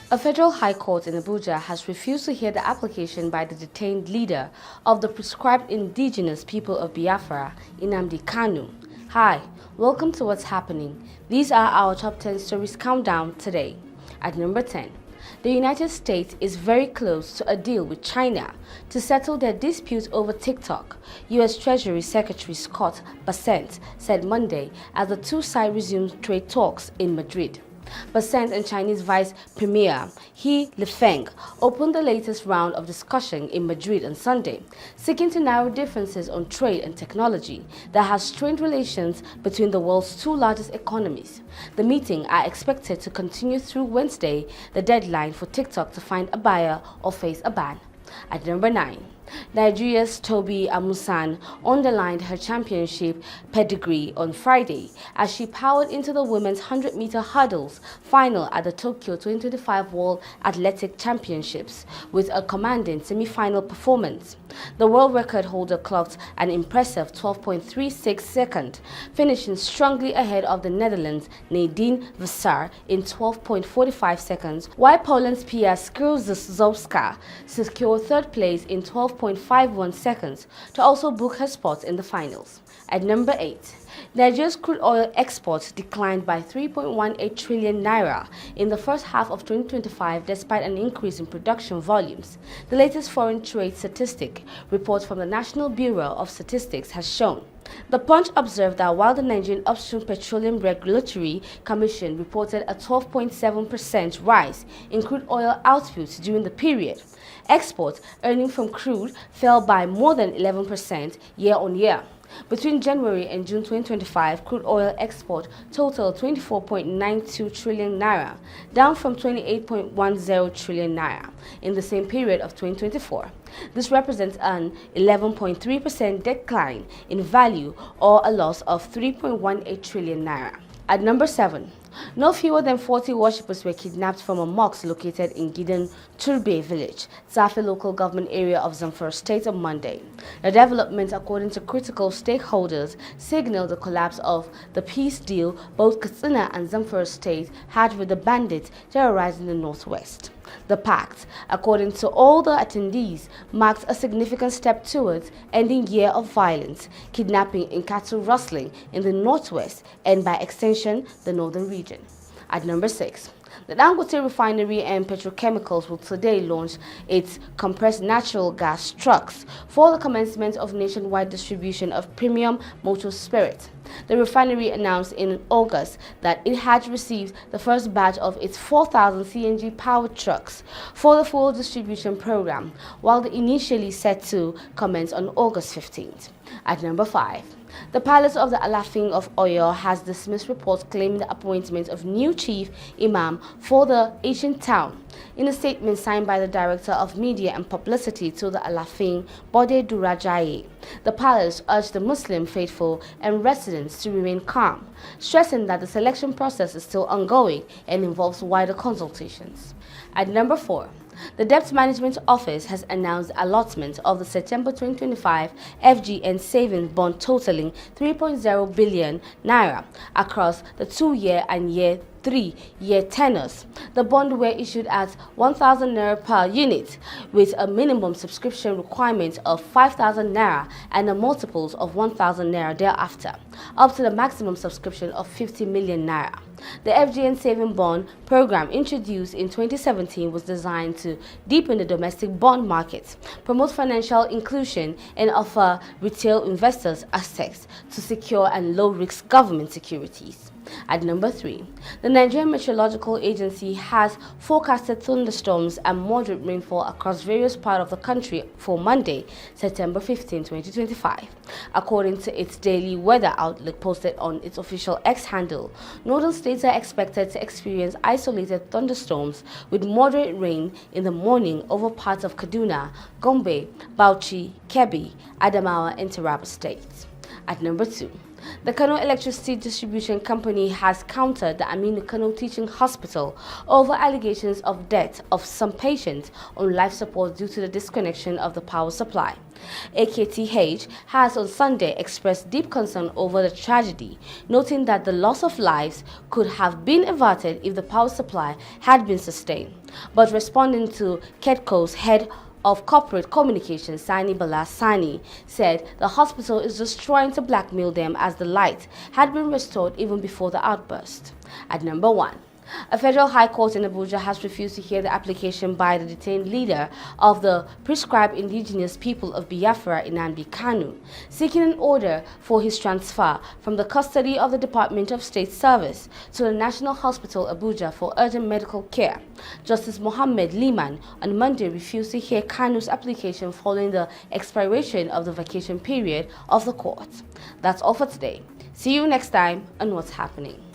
A federal high court in Abuja has refused to hear the application by the detained leader of the proscribed indigenous people of Biafra, Kanu. Hi, welcome to What's Happening. These are our top 10 stories countdown today. At number 10, the United States is very close to a deal with China to settle their dispute over TikTok, U.S. Treasury Secretary Scott Bessent said Monday as the two sides resumed trade talks in Madrid. Bessent and Chinese Vice Premier He Lifeng opened the latest round of discussion in Madrid on Sunday, seeking to narrow differences on trade and technology that has strained relations between the world's two largest economies. The meeting are expected to continue through Wednesday, the deadline for TikTok to find a buyer or face a ban. At number 9, Nigeria's Toby Amusan underlined her championship pedigree on Friday as she powered into the women's 100-meter hurdles final at the Tokyo 2025 World Athletic Championships with a commanding semi-final performance. The world record holder clocked an impressive 12.36 seconds, finishing strongly ahead of the Netherlands' Nadine Visser in 12.45 seconds, while Poland's Pia Skrzydłowska secured third place in 12.51 seconds to also book her spot in the finals. At number 8, Nigeria's crude oil exports declined by 3.18 trillion naira in the first half of 2025 despite an increase in production volumes. The latest foreign trade statistic report from the National Bureau of Statistics has shown. The Punch observed that while the Nigerian Upstream Petroleum Regulatory Commission reported a 12.7% rise in crude oil output during the period, exports earning from crude fell by more than 11% year-on-year. Between January and June 2025, crude oil export totaled 24.92 trillion naira, down from 28.10 trillion naira in the same period of 2024. This represents an 11.3% decline in value or a loss of 3.18 trillion naira. At number 7, no fewer than 40 worshippers were kidnapped from a mosque located in Gidan Turbe village, Zafi local government area of Zamfara state on Monday. The development, according to critical stakeholders, signaled the collapse of the peace deal both Katsina and Zamfara state had with the bandits terrorizing the northwest. The pact, according to all the attendees, marked a significant step towards ending year of violence, kidnapping and cattle rustling in the northwest and by extension the northern region. At number 6, the Dangote Refinery and Petrochemicals will today launch its compressed natural gas trucks for the commencement of nationwide distribution of premium motor spirit. The refinery announced in August that it had received the first batch of its 4,000 CNG-powered trucks for the full distribution program, while the initially set to commence on August 15th. At number 5, the palace of the Alaafin of Oyo has dismissed reports claiming the appointment of new chief Imam for the ancient town. In a statement signed by the Director of Media and Publicity to the Alaafin, Bode Durajaye, the palace urged the Muslim faithful and residents to remain calm, stressing that the selection process is still ongoing and involves wider consultations. At number 4, the Debt Management Office has announced the allotment of the September 2025 FGN savings bond totaling 3.0 billion naira across the 2-year and 3-year tenors. The bonds were issued at 1,000 naira per unit, with a minimum subscription requirement of 5,000 naira and a multiples of 1,000 naira thereafter, up to the maximum subscription of 50 million naira. The FGN Saving Bond program, introduced in 2017, was designed to deepen the domestic bond market, promote financial inclusion, and offer retail investors access to secure and low-risk government securities. At number 3, the Nigerian Meteorological Agency has forecasted thunderstorms and moderate rainfall across various parts of the country for Monday, September 15, 2025. According to its daily weather outlook posted on its official X handle, northern states are expected to experience isolated thunderstorms with moderate rain in the morning over parts of Kaduna, Gombe, Bauchi, Kebbi, Adamawa, and Taraba states. At number 2, The Kanu Electricity Distribution Company has countered the Aminu Kano Teaching Hospital over allegations of death of some patients on life support due to the disconnection of the power supply. AKTH has on Sunday expressed deep concern over the tragedy, noting that the loss of lives could have been averted if the power supply had been sustained. But responding to KEDCO's head of Corporate Communications, Sani Bala Sani, said the hospital is just trying to blackmail them as the light had been restored even before the outburst. At number 1. A federal high court in Abuja has refused to hear the application by the detained leader of the prescribed indigenous people of Biafra, Kanu, seeking an order for his transfer from the custody of the Department of State Service to the National Hospital Abuja for urgent medical care. Justice Mohammed Liman on Monday refused to hear Kanu's application following the expiration of the vacation period of the court. That's all for today. See you next time on What's Happening.